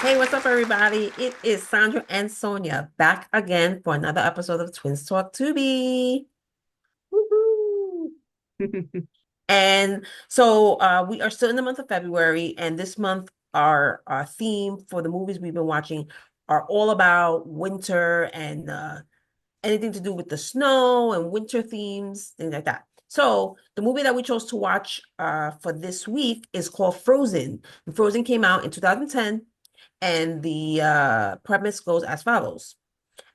Hey, what's up, everybody? It is Sandra and Sonia back again for another episode of Twins Talk Tubi. Woohoo! And so we are still in the month of February, and this month our theme for the movies we've been watching are all about winter and anything to do with the snow and winter themes, things like that. So the movie that we chose to watch for this week is called Frozen. Frozen came out in 2010. And the premise goes as follows.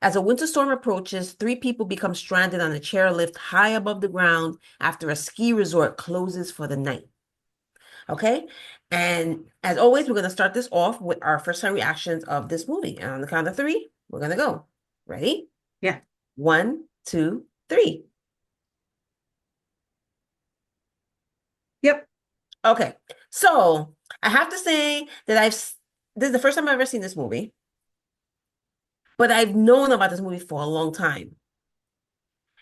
As a winter storm approaches, three people become stranded on a chairlift high above the ground after a ski resort closes for the night. Okay? And as always, we're going to start this off with our first time reactions of this movie. And on the count of three, we're going to go. Ready? Yeah. One, two, three. Yep. Okay. So I have to say that this is the first time I've ever seen this movie, but I've known about this movie for a long time.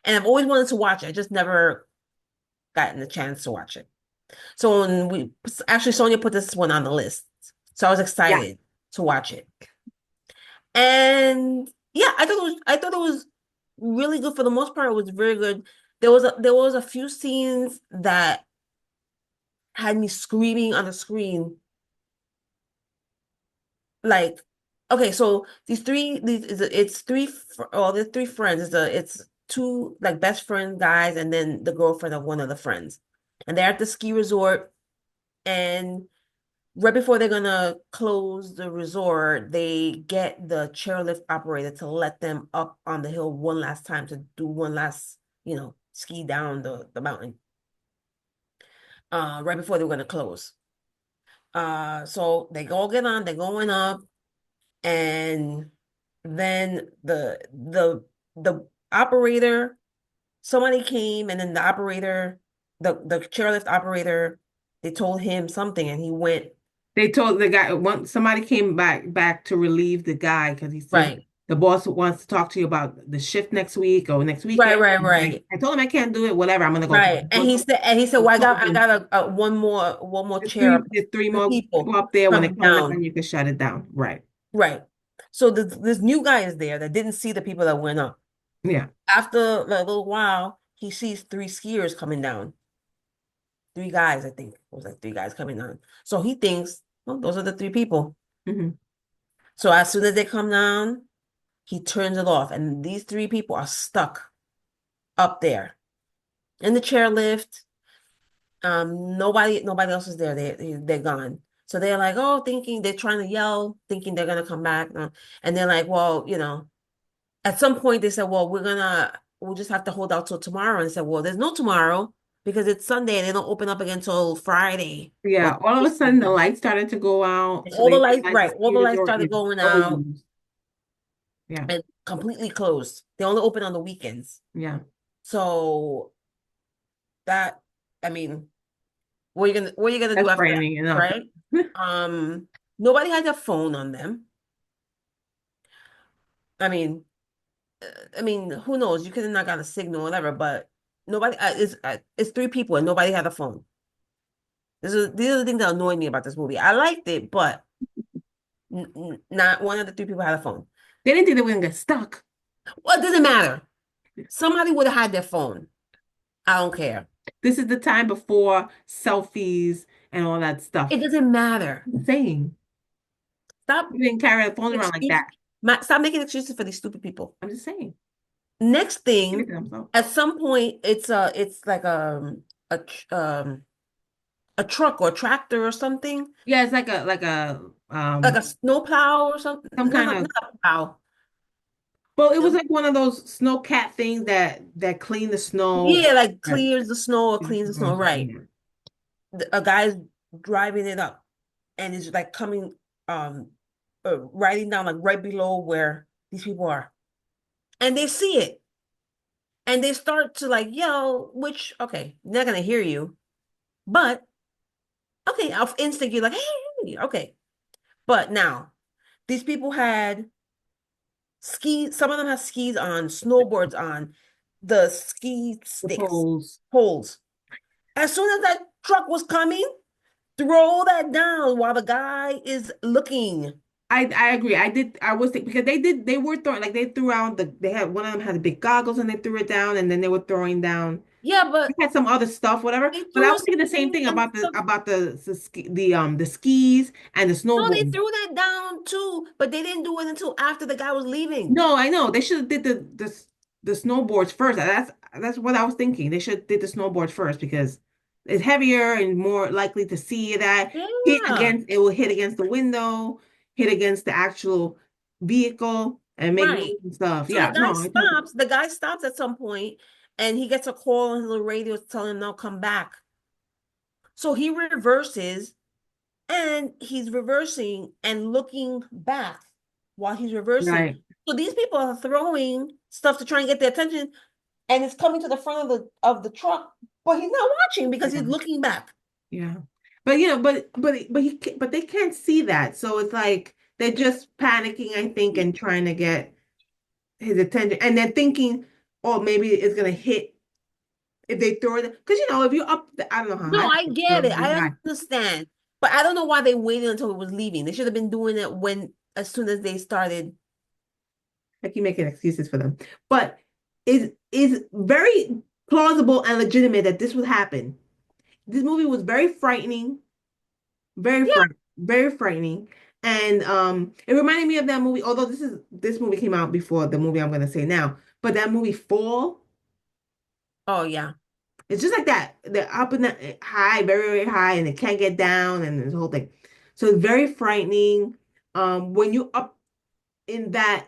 And I've always wanted to watch it. I just never gotten the chance to watch it. So when we actually Sonia put this one on the list. So I was Yeah. excited to watch it. And yeah, I thought it was really good for the most part. It was very good. There was a few scenes that had me screaming on the screen. Like, okay, so it's three the three friends. It's two like best friend guys and then the girlfriend of one of the friends. And they're at the ski resort, and right before they're gonna close the resort, they get the chairlift operator to let them up on the hill one last time to do one last, ski down the mountain. Right before they were gonna close. So they all get on, they're going up, and then the operator, somebody came, and then the operator, the chairlift operator, they told him something, and he went. They told the guy once somebody came back to relieve the guy because he said Right, the boss wants to talk to you about the shift next week or next right, weekend. right, He's like, right, I told him I can't do it, whatever. I'm gonna go right. And he said, well, I got a one more chair there's three for more people people up there. When they coming come down, down. you can shut it down. Right. Right. So this new guy is there that didn't see the people that went up. Yeah. After a little while, he sees three skiers coming down. Three guys, I think. It was like three guys coming down. So he thinks, well, those are the three people. Hmm. So as soon as they come down, he turns it off. And these three people are stuck up there in the chairlift. Nobody else is there. They're gone. So they're like, oh, thinking they're trying to yell, thinking they're gonna come back. And they're like, well, at some point they said, well, we'll just have to hold out till tomorrow. And I said, well, there's no tomorrow because it's Sunday and they don't open up again till Friday. Or Yeah. All of a sudden, the lights started to go out, so all the they lights, realized the right? All ski the lights resort started is going out closed. Yeah. and completely closed. They only open on the weekends. Yeah. So that, I mean, what are you gonna do That's after that, frightening enough. right? Um, Nobody has a phone on them. I mean, who knows? You could have not got a signal, whatever, but nobody it's three people and nobody had a phone. These are the things that annoy me about this movie. I liked it, but not one of the three people had a phone. They didn't think they were gonna get stuck. Well, it doesn't matter. Somebody would have had their phone. I don't care. This is the time before selfies and all that stuff. It doesn't matter. I'm saying Stop you didn't carry the phone around like excuse. that. Stop making excuses for these stupid people. I'm just saying. Next Give it thing, to themselves. at some point, it's like a tr- um a truck or tractor or something, Yeah, it's like a snowplow or something. some kind Not of a plow. well, it was like one of those snow cat things that clean the snow. Yeah, like That- clears the snow or cleans the snow. Right. A guy's driving it up, and it's like coming, riding down like right below where these people are, and they see it, and they start to like yell. Which okay, they're not gonna hear you, but okay, off instinct you're like, hey, okay. But now these people had skis. Some of them have skis on, snowboards on, the ski The sticks, poles. poles. As soon as that truck was coming, throw that down while the guy is looking. I agree. I was thinking because they were throwing like they threw out they had one of them had the big goggles and they threw it down and then they were throwing down Yeah, they but had some other stuff, whatever. they But I threw was thinking the same something thing and about the skis and the no, they snowboard. threw that down too, but they didn't do it until after the guy was leaving. No, I know. They should have did the snowboards first. That's what I was thinking. They should did the snowboards first because it's heavier and more likely to see that Yeah, it will hit against the window, hit against the actual vehicle and make noise right. and stuff. So Yeah, no, I totally the guy stops at some point and he gets a call on the radio telling him now come back. So he reverses and he's reversing and looking back while he's reversing. right. So these people are throwing stuff to try and get their attention, and it's coming to the front of the truck, but he's not watching because he's Yeah. looking back. Yeah. But but they can't see that. So it's like they're just panicking, I think, and trying to get his attention. And they're thinking, oh, maybe it's gonna hit if they throw it. Because if you're up, I don't know how No, high I get it. I high. understand. But I don't know why they waited until it was leaving. They should have been doing it when as soon as they started. I keep making excuses for them, but is very plausible and legitimate that this would happen. This movie was very frightening, Yeah. very frightening, and it reminded me of that movie. Although this movie came out before the movie I'm going to say now, but that movie Fall, Oh yeah. it's just like that. They're up in the high, very very high, and they can't get down, and this whole thing. So it's very frightening. When you up in that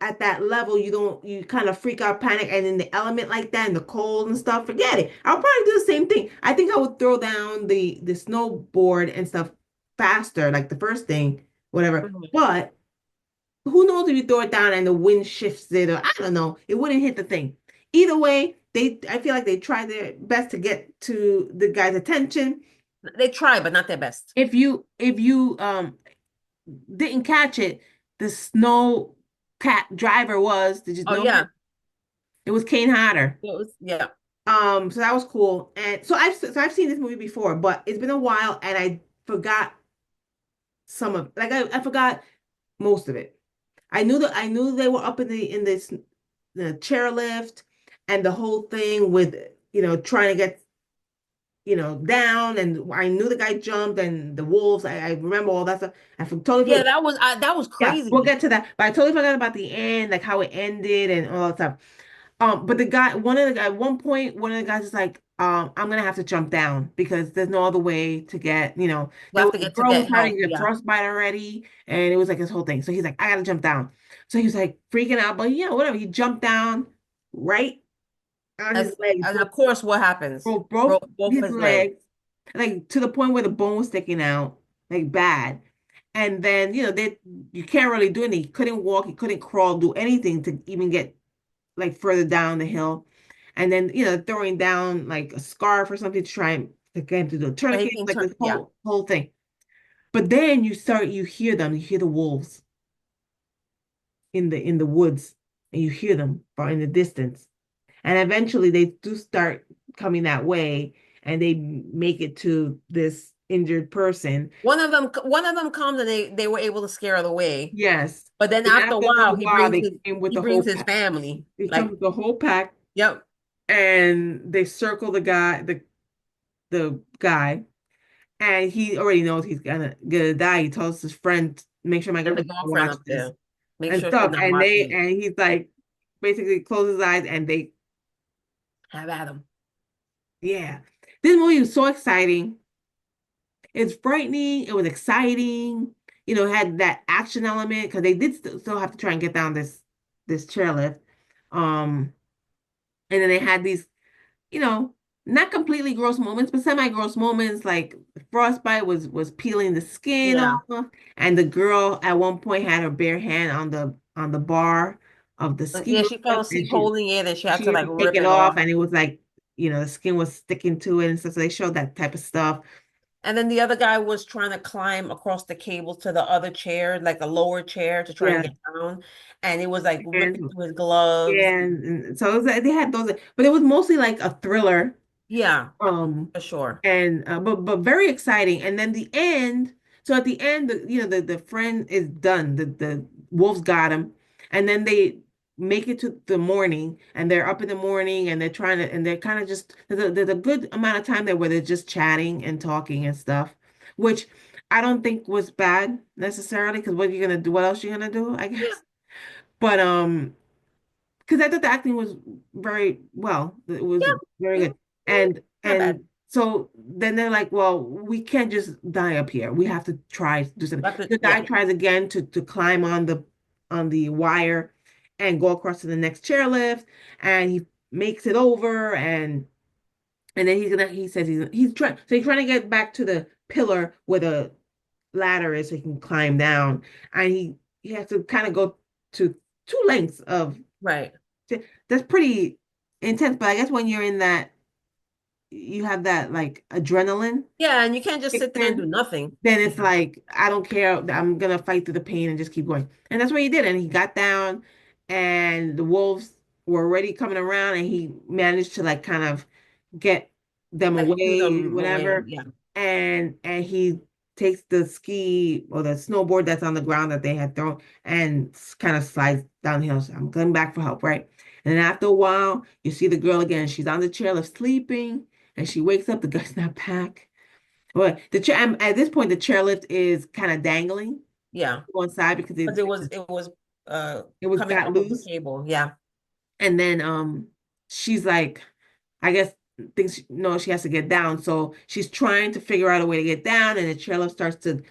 at that level, you kind of freak out, panic, and in the element like that, and the cold and stuff, forget it. I'll probably do the same thing. I think I would throw down the snowboard and stuff faster, like the first thing, whatever. Mhm. But who knows if you throw it down and the wind shifts it, or I don't know, it wouldn't hit the thing. Either way, I feel like they tried their best to get to the guy's attention. They try, but not their best. If you didn't catch it, the snow cat driver was, did you Oh know yeah. it was Kane Hodder. It was yeah. So that was cool. And so I've seen this movie before, but it's been a while and I forgot some of like I forgot most of it. I knew they were up in the chairlift and the whole thing with trying to get down and I knew the guy jumped and the wolves. I remember all that stuff. Totally Yeah, forgot. that was Yeah, we'll crazy. get to that. But I totally forgot about the end, like how it ended and all that stuff. But at one point, one of the guys is like, I'm gonna have to jump down because there's no other way to get, You have to the get girl was help. having a Yeah. frostbite already, and it was like this whole thing. So he's like, I gotta jump down. So he was like freaking out, but whatever. He jumped down right on his As legs, and of course what happens? both Broke both his his legs. legs, like to the point where the bone was sticking out, like bad. And then, you can't really do anything. He couldn't walk, he couldn't crawl, do anything to even get like further down the hill. And then, throwing down like a scarf or something to try and to get him to do a But he tourniquet, can like turn this yeah. whole thing. But then you hear them, you hear the wolves in the woods, and you hear them far in the distance. And eventually they do start coming that way and they make it to this injured person. One of them comes and they were able to scare it away. Yes. But then And after a after a while little while, they came with he the brings whole his pack. family. They come Like, with the whole pack yep. and they circle the guy, and he already knows he's gonna die. He tells his friend, "Make sure my And the girlfriend doesn't girlfriend watch up this there. Make and sure she's stuff." not watching. And he's like, basically closes his eyes, and they, Have at him. yeah. This movie was so exciting. It's frightening. It was exciting. It had that action element because they did still have to try and get down this chairlift. Um, and then they had these you know, not completely gross moments, but semi-gross moments like frostbite was peeling the skin Yeah. off, and the girl at one point had her bare hand on the bar of the ski Yeah, she fell lift, and asleep holding it and she had she to had like to take rip it it off, off. and it was like, the skin was sticking to it and stuff. So they showed that type of stuff. And then the other guy was trying to climb across the cable to the other chair, like a lower chair to try and Yeah. get down. And it was like ripping And through his gloves. yeah, and so it was, like, they had those, but it was mostly like a thriller. Yeah, Um, for sure. and but very exciting. And then the end. So at the end, the friend is done. The wolves got him, and then they make it to the morning, and they're up in the morning, and they're kind of just there's a good amount of time there where they're just chatting and talking and stuff, which I don't think was bad necessarily, because what are you gonna do? What else you gonna do? I Yeah, guess. But because I thought the acting was very well. It was yeah, very yeah, good. yeah. Not And bad. so then they're like, well, we can't just die up here. We have to try to do something. That's it. The guy Yeah, tries again to climb on the wire and go across to the next chairlift, and he makes it over, and then he says he's trying to get back to the pillar where the ladder is so he can climb down, and he has to kind of go to two lengths of right. that's pretty intense, but I guess when you're in that, you have that like adrenaline Yeah, and you can't just kicks sit there and do in, nothing. then Yeah, it's like, I don't care. I'm gonna fight through the pain and just keep going. And that's what he did. And he got down, and the wolves were already coming around, and he managed to like kind of get them like shoo away, them away. whatever. Yeah, And he takes the ski or the snowboard that's on the ground that they had thrown and kind of slides downhill. So I'm coming back for help, right? And then after a while, you see the girl again. She's on the chairlift sleeping, and she wakes up. The guy's not back. Well, the chair at this point, the chairlift is kind of dangling to yeah. one side because Because it was uh it was coming got off of the loose. cable. Yeah. And then she's like, I guess thinks no, she has to get down. So she's trying to figure out a way to get down, and the chairlift starts to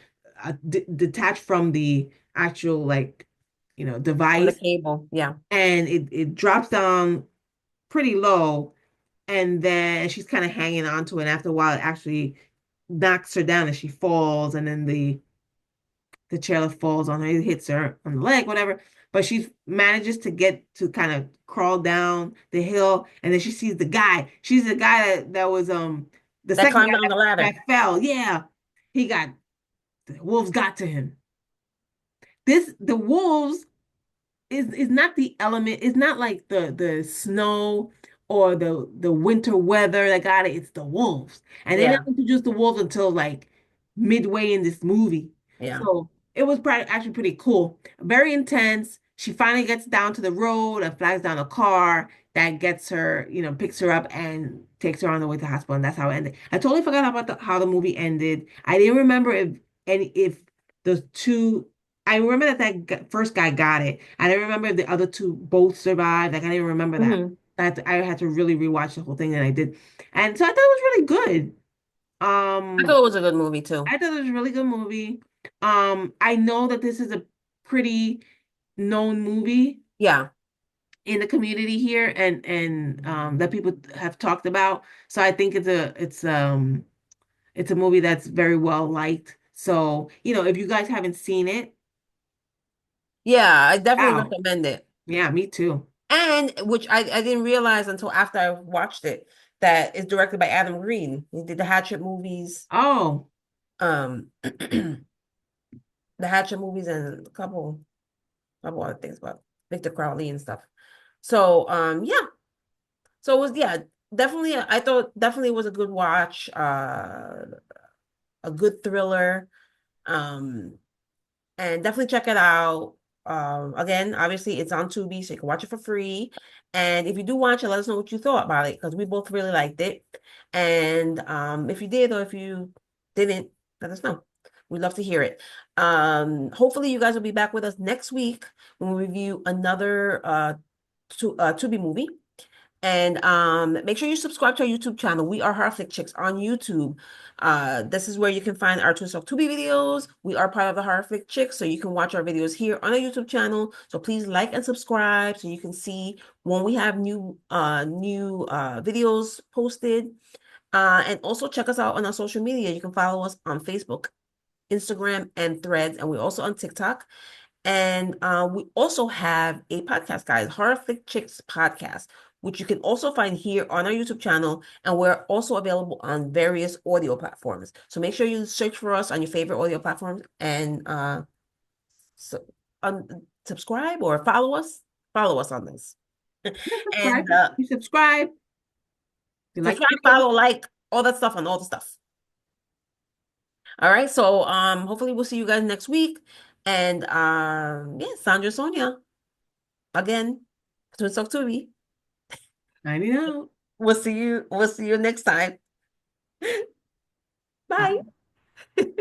detach from the actual like From the device, cable. Yeah. and it drops down pretty low, and then she's kind of hanging on to it. And after a while, it actually knocks her down, and she falls, and then the chairlift falls on her, it hits her on the leg, whatever. But she manages to get to kind of crawl down the hill, and then she sees the guy. She's the guy that was the That second guy climbed down the that ladder. fell. Yeah, he got the wolves got to him. The wolves is not the element. It's not like the snow or the winter weather that got it. It's the wolves, and they Yeah. didn't introduce the wolves until like midway in this movie. Yeah. So it was actually pretty cool, very intense. She finally gets down to the road and flags down a car that gets her, picks her up and takes her on the way to the hospital, and that's how it ended. I totally forgot about how the movie ended. I didn't remember if the two I remember that first guy got it. I didn't remember if the other two both survived. Like I didn't remember that. Hmm. I had to really rewatch the whole thing, and I did. And so I thought it was really good. I thought it was a good movie too. I thought it was a really good movie. I know that this is a pretty known movie Yeah. in the community here, and that people have talked about. So I think it's a movie that's very well liked. So, if you guys haven't seen it, Yeah, I definitely wow. recommend it. Yeah, me too. And which I didn't realize until after I watched it that it's directed by Adam Green. He did the Hatchet movies, Oh. the Hatchet movies and a couple other things about Victor Crowley and stuff. So yeah. So it was definitely I thought definitely was a good watch, a good thriller. Um and definitely check it out. Again, obviously it's on Tubi, so you can watch it for free. And if you do watch it, let us know what you thought about it because we both really liked it. And if you did or if you didn't, let us know. We'd love to hear it. Hopefully you guys will be back with us next week when we review another Tubi movie. And make sure you subscribe to our YouTube channel. We are Horror Flick Chicks on YouTube. This is where you can find our Twin Talk Tubi videos. We are part of the Horror Flick Chicks, so you can watch our videos here on our YouTube channel. So please like and subscribe so you can see when we have new videos posted. And also check us out on our social media. You can follow us on Facebook, Instagram, and Threads, and we're also on TikTok. And we also have a podcast, guys, Horror Flick Chicks podcast, which you can also find here on our YouTube channel. And we're also available on various audio platforms. So make sure you search for us on your favorite audio platforms and so, um, subscribe or follow us. Follow us on this. Yeah, subscribe. And You subscribe. You like subscribe, the video. follow, like, all that stuff on all the stuff. All right, so hopefully we'll see you guys next week. And yeah, Sandra Sonia again, Twin Talk Tubi. I know. We'll see you next time. Bye. Bye.